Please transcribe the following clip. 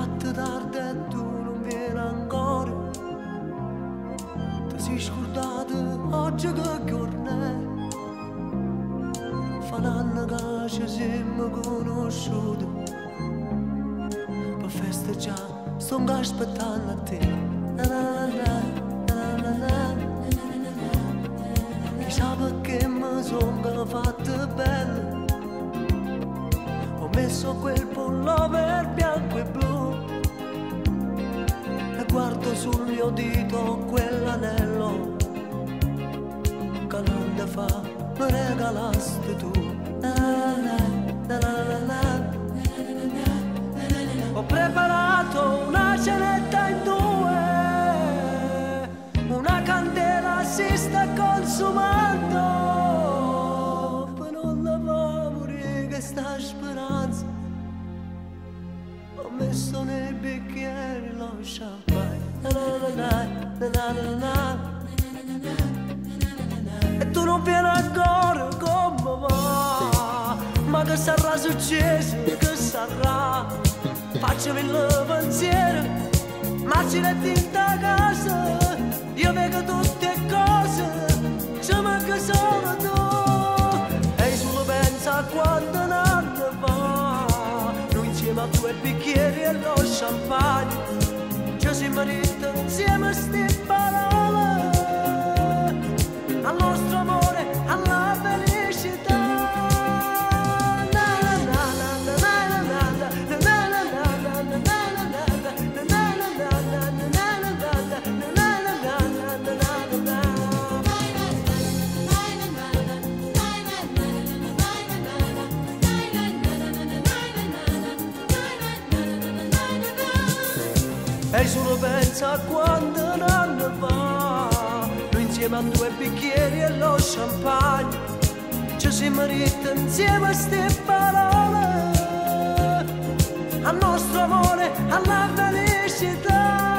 fatta tardi e tu non vieni ancora. Ti sei scordato oggi che giorno è. Fa un anno che ci siamo conosciuti. Per festeggiare sto aspettando a te. Chissà perché mi sono fatta bella. Ho messo quel pullover bianco e blu e guardo sul mio dito quell'anello che l'anno fa mi regalasti tu. Ho preparato una cenetta in due, una candela si sta consumando, per non la fa morire questa speranza. Ho messo nei bicchieri lo champagne, e tu non vieni ancora come va. Ma che sarà successo, che sarà? Faccemi il pensiero, marcinetti in ta casa. Io vedo tutte cose, ci manca solo tu. E solo pensa a quando un anno fa, noi insieme a due bicchieri e lo champagne, ci siamo detti insieme sti parole al nostro amore, alla felicità. E solo pensa a quando un anno fa, noi insieme a due bicchieri e lo champagne, ci siamo detti insieme a ste parole al nostro amore, alla felicità.